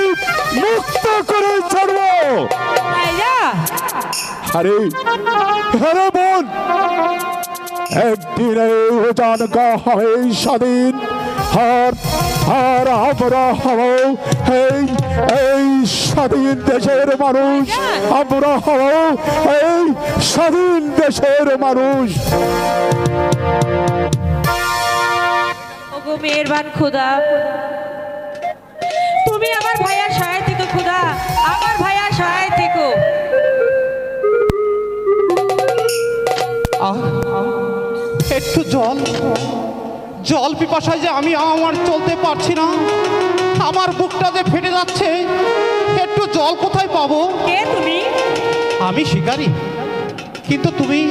Speaker 6: মুক্ত করে ছাড়বো। আরে বোন, একদিন এই হুজানগড় হবে স্বাধীন, আর আমরা হব এই স্বাধীন দেশের মানুষ। আমরা হব এই স্বাধীন দেশের মানুষ।
Speaker 4: ওগো মেহেরবান খোদা, তুমি আমার ভাইয়ার সহায় থেকো খোদা, আমার ভাইয়ার সহায় থেকো।
Speaker 7: একটু জল পিপাসায় যে আমি আমার চলতে পারছি না, আমার বুকটা যে ফেটে যাচ্ছে। একটু জল কোথায় পাবো?
Speaker 4: কে তুমি?
Speaker 7: আমি শিকারী, কিন্তু তুমি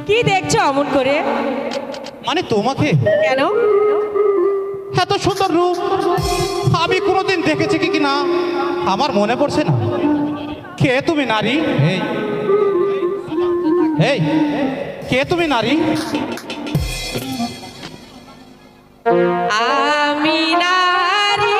Speaker 4: কি দেখছো অমন করে?
Speaker 7: মানে তোমাকে?
Speaker 4: কেন?
Speaker 7: এত সুন্দর রূপ আমি কোনোদিন দেখেছি কি না আমার মনে পড়ছে না। কে তুমি নারী? এই কে তুমি নারী?
Speaker 4: আমি নারী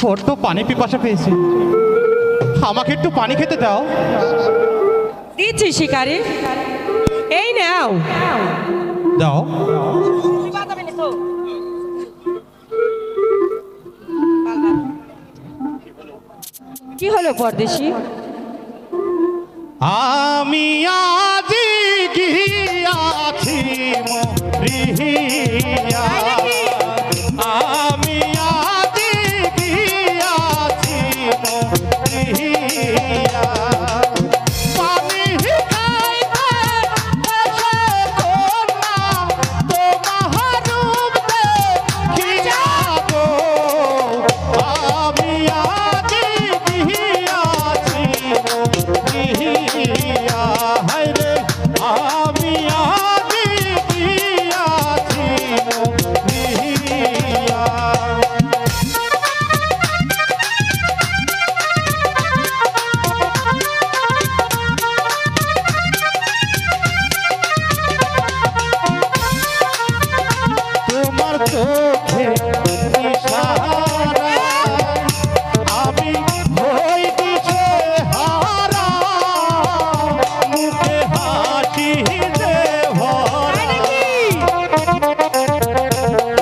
Speaker 7: বড্ড পানি পিপাসা পেয়েছে, আমাকে একটু পানি খেতে দাও।
Speaker 4: দিচ্ছি শিকারি, এই নাও।
Speaker 7: দাও।
Speaker 4: কি হলো পরদেশি?
Speaker 7: আমি আজ গিয়াছি মরিয়া, আমি আজ গিয়াছি মরিয়া, পানি খাইতে এসে করলাম তোমার রূপ দেখিয়া গো, আমি আজ গিয়াছি মরিয়া, হায় রে আমি আজ গিয়াছি মরিয়া। তোমার চোখে ইশারায় আমি হই দিশে হারা, মুখে হাসি যে ভরা,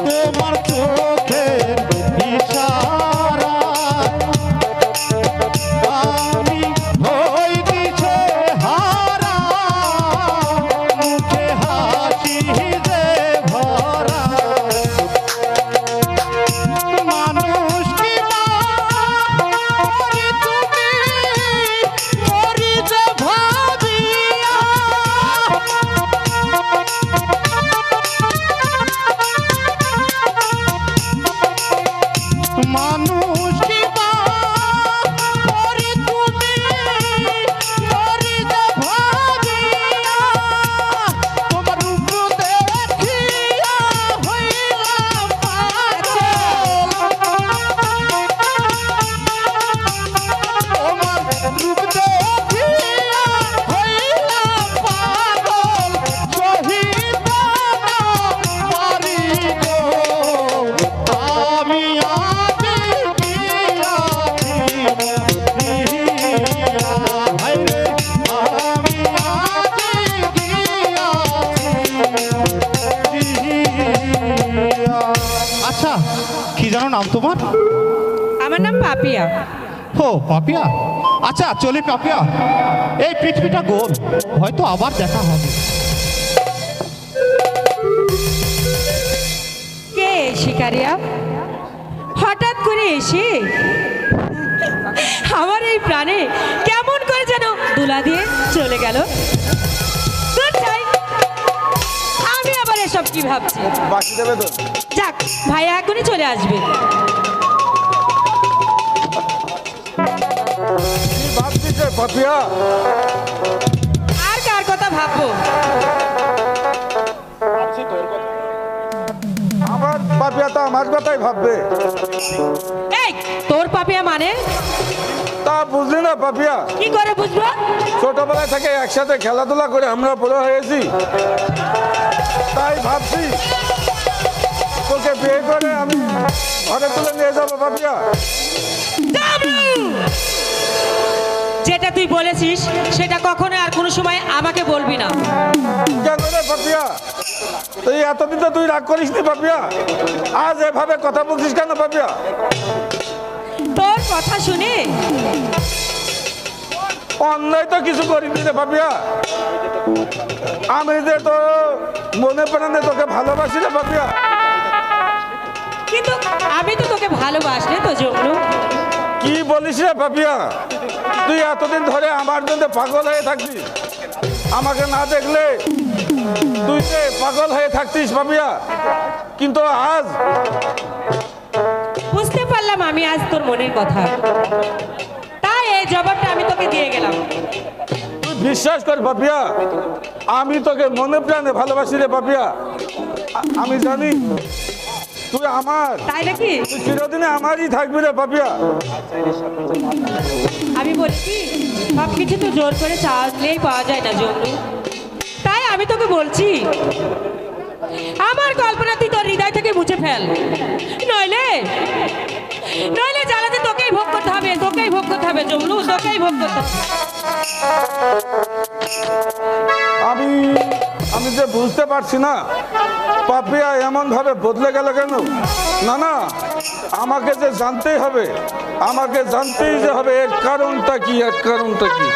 Speaker 7: তোমার চোখে ইশারায় আমি হই দিশে হারা, মুখে হাসি যে ভরা, মানুষ কি মরি তুমি মরি যে ভাবিয়া, মানুষ কি মরি তুমি মরি যে ভাবিয়া, তোমার রূপ দেখিয়া হইলাম পাগল, তোমার রূপ দেখিয়া হইলাম পাগল, সহিত না পারি গো, আমি আজ গিয়াছি মরিয়া, হায় রে আমি আজ গিয়াছি মরিয়া। আচ্ছা, কি জানো নাম তোমার?
Speaker 4: আমার নাম পাপিয়া।
Speaker 7: ও পাপিয়া, আচ্ছা চলি পাপিয়া, এই পৃথিবীটা গোল, হয়তো আবার দেখা হবে।
Speaker 4: কে শিকারিয়া? হঠাৎ করে এসে আমার এই প্রাণে কেমন করে যেন দুলা দিয়ে চলে গেল। দূর যাই, আমি আবার এসব কি ভাবছি।
Speaker 1: বাকি দেবে তো?
Speaker 4: যাক, ভাইয়া এখনই চলে আসবে।
Speaker 1: কি ভাবছিস রে পাপিয়া?
Speaker 4: আর কার কথা ভাববো?
Speaker 1: আমার পাপিয়া তো আমার কথাই ভাববে।
Speaker 4: এই তোর পাপিয়া মানে?
Speaker 1: তা বুঝলি না পাপিয়া?
Speaker 4: কি করে বুঝবো?
Speaker 1: ছোটবেলায় থেকে একসাথে খেলাধুলা করে আমরা বড় হয়েছি, তাই ভাবছি তোকে বিয়ে করে আমি ঘরে তুলে নিয়ে যাবো পাপিয়া।
Speaker 4: যেটা তুই বলেছিস সেটা কখনো আর কোনো সময় আমাকে বলবি না।
Speaker 1: কেন রে পাপিয়া? তুই এতদিন তো তুই রাগ করিস নি পাপিয়া, আজ এভাবে কথা বলছিস কেন পাপিয়া?
Speaker 4: তোর কথা শুনে
Speaker 1: অন্যায় তো কিছু করিনি রে পাপিয়া, আমি যে তো মনে প্রাণে তোকে ভালোবাসি রে পাপিয়া।
Speaker 4: কিন্তু আমি তো তোকে ভালোবাসলে তো জমনু।
Speaker 1: কি বলিস রে পাপিয়া? তুই এতদিন ধরে আমার জন্য পাগল হয়ে থাকতিস, আমাকে না দেখলে তুই যে পাগল হয়ে থাকতিস পাপিয়া, কিন্তু আজ
Speaker 4: বুঝতে পারলাম আমি আজ তোর মনের কথা, তাই এই জবাবটা আমি তোকে দিয়ে গেলাম।
Speaker 1: তুই বিশ্বাস কর পাপিয়া, আমি তোকে মনে প্রাণে ভালোবাসি রে পাপিয়া। আমি জানি তুই আমার,
Speaker 4: তাই নাকি?
Speaker 1: তুই চিরদিনে আমারই থাকবি রে পাপিয়া।
Speaker 4: আমি বলি কি, সব কিছু তো জোর করে চাইলেই পাওয়া যায় না জমনু, তাই আমি তোকে বলছি আমার কল্পনা তুই তোর হৃদয় থেকে মুছে ফেল, নইলে নইলে জ্বালাতে ভোগ করতে হবে, তোকেই ভোগ করতে হবে জমলু, তোকেই ভোগ করতে হবে।
Speaker 8: আমি যে বুঝতে পারছি না পাপিয়া এমন ভাবে বদলে গেল কেন। না না, আমাকে যে জানতেই হবে, আমাকে জানতেই যে হবে এর কারণটা কি, এর কারণটা কি।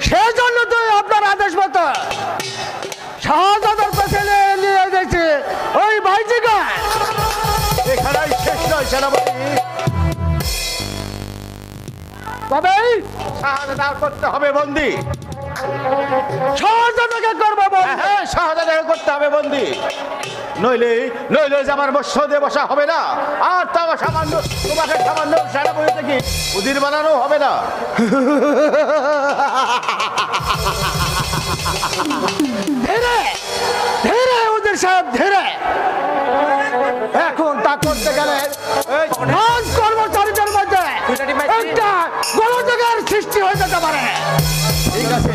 Speaker 3: সেজন্য তো আপনার আদেশ মতো শাহজাদার পেছনে নিয়ে গেছে ওই ভাইজিকে।
Speaker 7: এখানেই শেষ নয় সেনাপতি,
Speaker 3: তবে
Speaker 7: শাহাদাত করতে হবে বন্দি।
Speaker 3: শাহজাদাকে করবো বন্ধু।
Speaker 7: হ্যাঁ, শাহাদাত করতে হবে বন্দি, নইলে নইলে যে আমার মৎস্যদে বসা হবে না। আর তা সামান্য তোমাকে সামান্য সেনাপতি থেকে উদির বানানো হবে না।
Speaker 3: ধীরে ধীরে ওদের সাহেব ধীরে। এখন তা করতে গেলে রাজ কর্মচারীদের মধ্যে একটা গোলযোগের সৃষ্টি হয়ে যেতে পারে।
Speaker 7: ঠিক আছে,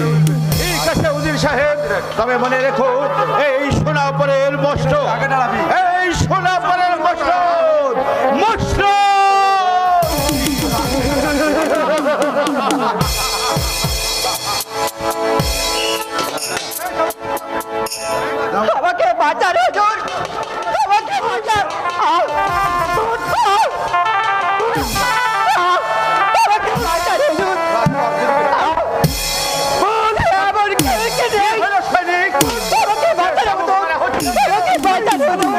Speaker 7: ঠিক আছে উজির সাহেব, তবে মনে রেখো এই সোনাপুরের মস্ত, এই সোনাপুরের মস্ত মস্ত
Speaker 3: আমাকে বাঁচান হুজুর, আমাকে বাঁচান, আমাকে বাঁচান হুজুর। বলে আমার কে নেই,
Speaker 7: সৈনিক
Speaker 3: আমাকে বাঁচান হুজুর, আমাকে বাঁচান হুজুর,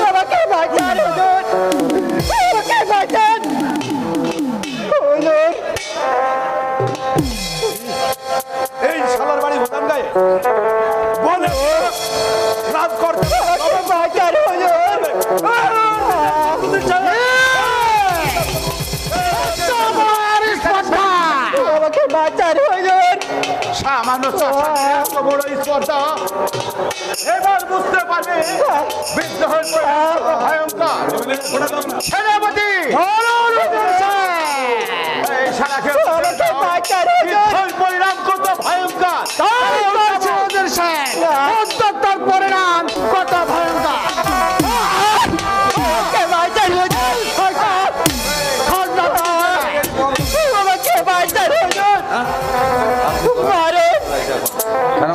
Speaker 3: আমাকে বাঁচান হুজুর, আমাকে বাঁচান হুজুর।
Speaker 8: এই শালার বাড়ি ভুটান গায়ে বলে রাজ করতে
Speaker 3: আমাকে বাঁচান হুজুর। আমাকে বাঁচান হুজুর।
Speaker 7: সামান্য এত বড় স্পর্ধা, এবার বুঝতে পারবে বিদ্রোহের ভয়ঙ্কর। সেনাপতি এই শালাকে
Speaker 3: আমাকে বাঁচান হুজুর।
Speaker 7: বিদ্রোহের পরিণাম কত ভয়ঙ্কর।
Speaker 3: তার পরিণাম কত ভয়ঙ্কর। আমাকে বাঁচান হুজুর। আমাকে বাঁচান হুজুর। মারুন,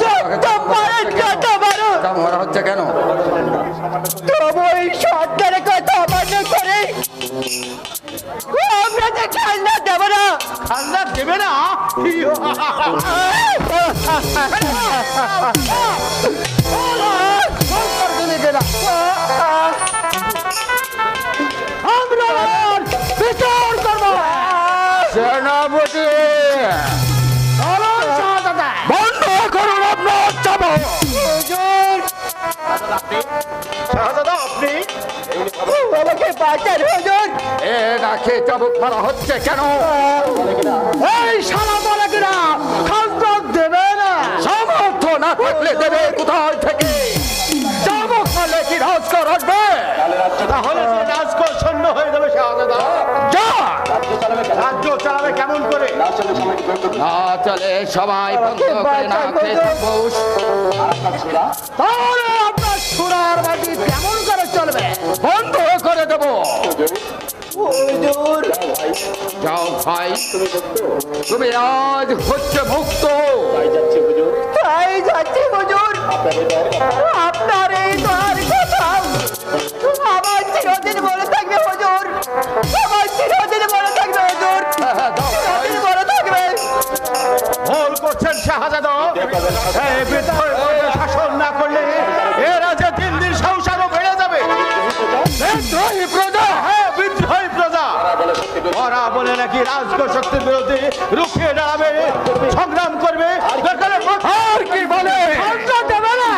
Speaker 3: যত পারেন তত মারুন।
Speaker 5: মরা হচ্ছে কেন?
Speaker 3: তবু এই সরকারের কথা অমান্য করে আমরা যে খাজনা দেব না।
Speaker 7: খাজনা দেবে না?
Speaker 3: আমরা বিচার করবো।
Speaker 5: সেনাপতি বন্ধ করুন আপনার চাবক।
Speaker 7: শাহজাদা আপনি
Speaker 3: আমাকে বাঁচান হুজুর।
Speaker 5: এ রাখে চাবুক মারা হচ্ছে কেন?
Speaker 3: এই শালা বলে কিনা খাজনা দেবে না।
Speaker 5: সামর্থ্য না থাকলে দেবে কোথায় থেকে? চাবুক মারলে কি রাজকর আসবে?
Speaker 7: তাহলে তো রাজকোষ শূন্য হয়ে যাবে শাহজাদা।
Speaker 5: যা
Speaker 7: রাজ্য চালাবে কেমন করে?
Speaker 5: না চলে সবাই বন্ধ করে না খেয়ে বস।
Speaker 3: তাহলে আপনার সুরার বাজি কেমন করে চলবে?
Speaker 5: বন্ধ করে দেবো।
Speaker 3: হুজুর
Speaker 5: যাও ভাই, তুমি আজ হচ্ছে মুক্ত।
Speaker 3: তাই যাচ্ছি হুজুর। আপনার এই দোয়ার কথা আমার চিরদিন মনে থাকবে হুজুর। আমার চিরদিন মনে থাকবে হুজুর, চিরদিন মনে থাকবে।
Speaker 7: ভুল করছেন শাহজাদা। এই বিদ্রোহের মধ্যে শাসন না করলে এ রাজ্যে দিন দিন সাহস আরো বেড়ে যাবে।
Speaker 5: বিদ্রোহী প্রজা,
Speaker 7: হ্যাঁ, বিদ্রোহী প্রজা ওরা বলে নাকি রাজকোষ শক্তির বিরুদ্ধে রুখে দাঁড়াবে, সংগ্রাম করবে।
Speaker 5: আর কি বলে?
Speaker 3: খাজনা দেবে না।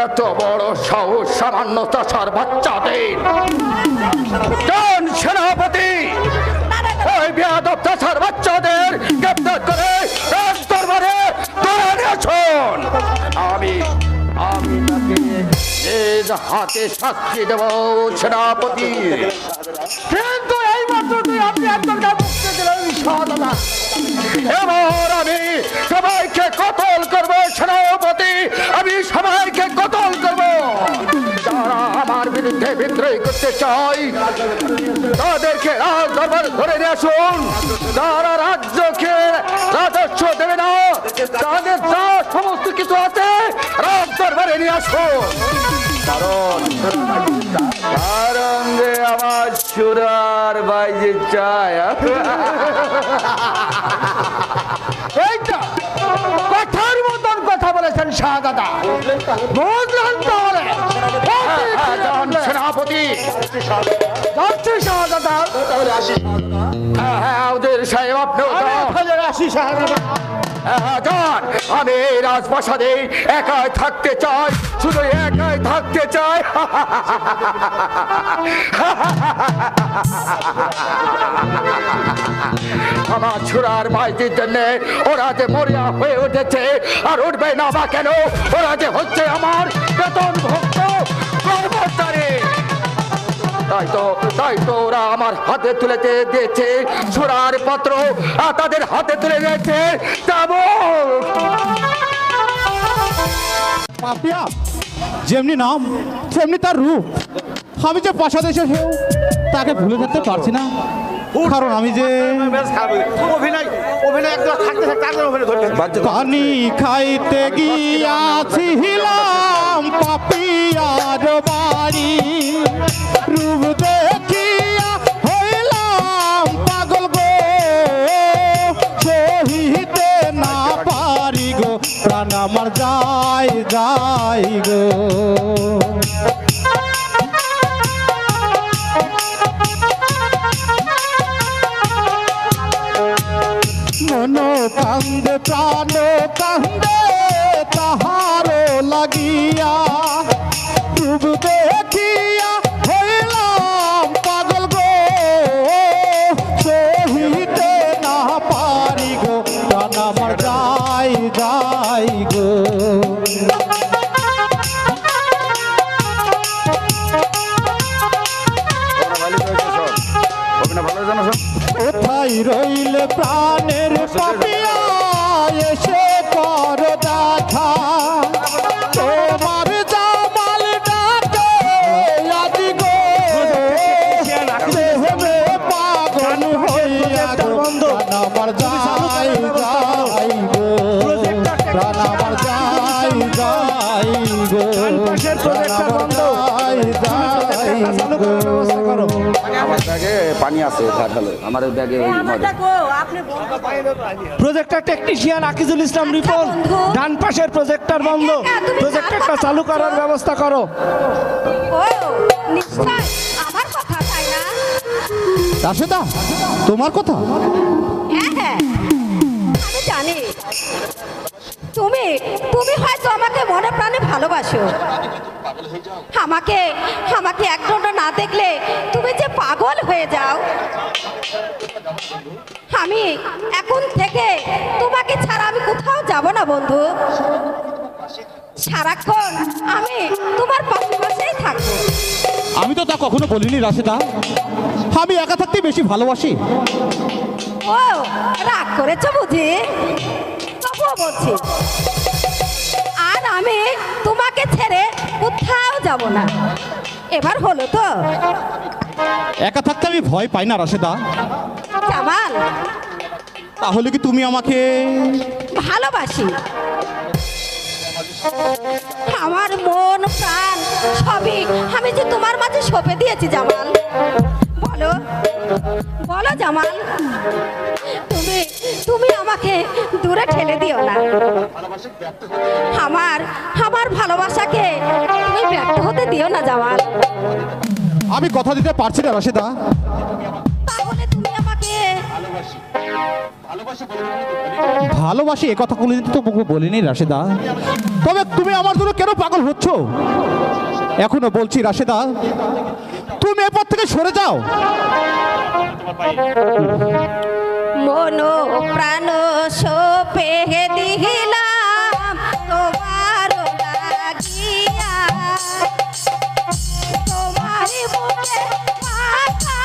Speaker 5: এত বড় সাহস সামান্য চাষার বাচ্চাদের? কোন সেনাপতি ওই বেয়াদব চাষার বাচ্চাদের গ্রেপ্তার করে রাজদরবারে ধরে নিয়ে আসুন। আমি তাকে নিজ হাতে শাস্তি দেব সেনাপতি।
Speaker 3: কিন্তু এই মাত্র তুই আপনি একজনকে মুক্তি দিলেন শাহজাদা। এবার আমি সবাইকে কতল করব সেনাপতি, আমি সবাইকে কতল করব। যারা আমার বিরুদ্ধে বিদ্রোহী করতে চায় তাদেরকে রাজ দরবার ধরে নিয়ে আসুন। যারা রাজ্যকে রাজস্ব দেবে না তাদের যা সমস্ত কিছু আছে রাজ দরবারে নিয়ে আসুন। কারণ যে আমার সুরার বাইজে চায়। এইটা কথার মতন কথা বলেছেন শাহজাদা, বুঝলেন? তাহলে সেনাপতি যাচ্ছি শাহজাদা। হ্যাঁ ওদের সাহেব আপনি আসি শাহজাদা। যান, আমি রাজপ্রাসাদে একাই থাকতে চাই, শুধু একাই থাকতে চাই। আমার ছোড়ার মাইতির জন্য ওরা যে মরিয়া হয়ে উঠেছে, আর উঠবে না বা কেন? ওরা যে হচ্ছে আমার বেতনভুক্ত কর্মচারী। তাই তো ওরা আমার হাতে তুলে দিয়েছে ছোড়ার পত্র, আর তাদের হাতে তুলে দিয়েছে চাবুক।
Speaker 7: পাপিয়া যেমনি নাম তেমনি তার রূপ। আমি যে প্রাসাদে এসেও তাকে ভুলে যেতে পারছি না, কারণ আমি যে পানি খাইতে গিয়াছিলাম পাপিয়ার বাড়ি, রূপ দেখিয়া হইলাম পাগল গো, সহিতে না পারি গো, প্রাণ আমার যাই যাই গো। মন কান্দে প্রাণ কান্দে তাহারো লাগিয়া, রূপ দেখিয়া হইলাম পাগল গো, সহিতে না পারি গো, প্রাণ আমার যাই যাই গো। কোথায় রইলে প্রাণের পাপিয়া, এসে কর দেখা, তোমার জামাল ডাকে আজি গো, দেহে পাগল হইয়া গো, প্রাণ আমার যাই যাই গো, প্রাণ আমার যাই যাই গো, প্রাণ আমার যাই যাই গো।
Speaker 5: আমার ব্যাগে পানি আছে, আমার ব্যাগে
Speaker 1: প্রজেক্টর টেকনিশিয়ান আকিজুল ইসলাম রিপন, ডান পাশের প্রজেক্টর বন্ধ, প্রজেক্টরটা চালু করার ব্যবস্থা করো।
Speaker 9: ও নিশ্চয় আমার কথা, তাই না?
Speaker 7: রাশেদা, তোমার কথা?
Speaker 9: হ্যাঁ হ্যাঁ, আমি জানি তুমি তুমি হয়তো আমাকে মনে প্রাণে ভালোবাসো। আমাকে আমাকে একদণ্ড না দেখলে তুমি যে পাগল হয়ে যাও। আমি এখন থেকে তোমাকে ছাড়া আমি কোথাও যাব না বন্ধু, সারাক্ষণ আমি তোমার পাশে পাশেই থাকবো।
Speaker 7: আমি তো তা কখনো বলিনি রাশেদা, আমি একা থাকতে বেশি ভালোবাসি।
Speaker 9: ও রাগ করেছো বুঝি? তবুও বলছি, আর আমি তোমাকে ছেড়ে কোথাও যাব না। এবার হলো তো?
Speaker 7: একা থাকতে আমি ভয় পাই না রাশেদা।
Speaker 9: জামাল,
Speaker 7: তাহলে কি তুমি আমাকে?
Speaker 9: ভালোবাসি, আমার মন প্রাণ সবই আমি যে তোমার মাঝে সঁপে দিয়েছি জামাল। বলো বলো জামাল, তুমি তুমি আমাকে দূরে ঠেলে দিও না। আমার আমার ভালোবাসাকে তুমি ব্যর্থ হতে দিও না জামাল।
Speaker 7: আমি কথা দিতে পারছি না রাশেদা।
Speaker 9: তাহলে তুমি আমাকে
Speaker 7: ভালোবাসি এ কথা কোনোদিন তো বলিনি রাশেদা। তবে তুমি আমার জন্য কেন পাগল হচ্ছ? এখনো বলছি রাশেদা, তুমি এরপর থেকে সরে যাও।
Speaker 9: মন প্রাণ সপে দিলাম তোমার লাগিয়া, তোমার বুকে মাথা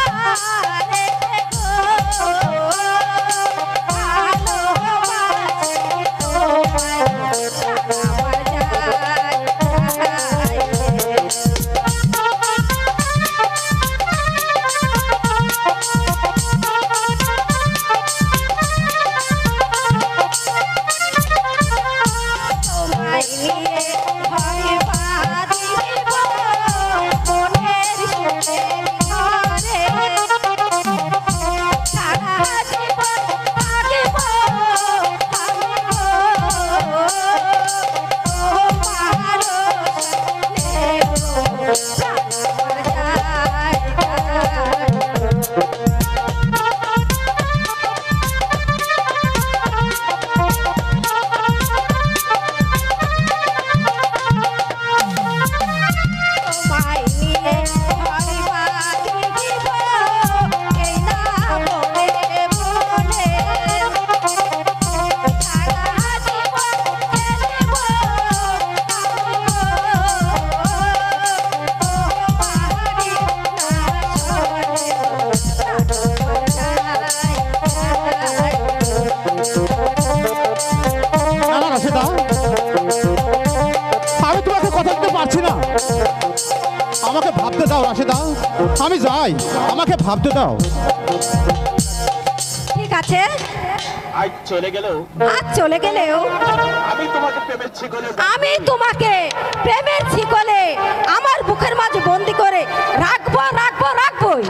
Speaker 7: আমাকে ভাবতে দাও রাশেদা, আমি যাই, আমাকে ভাবতে দাও।
Speaker 9: ঠিক আছে,
Speaker 3: আজ চলে গেলেও
Speaker 9: আমি তোমাকে প্রেমের ছিকলে আমার বুকের মাঝে বন্দি করে রাখবোই।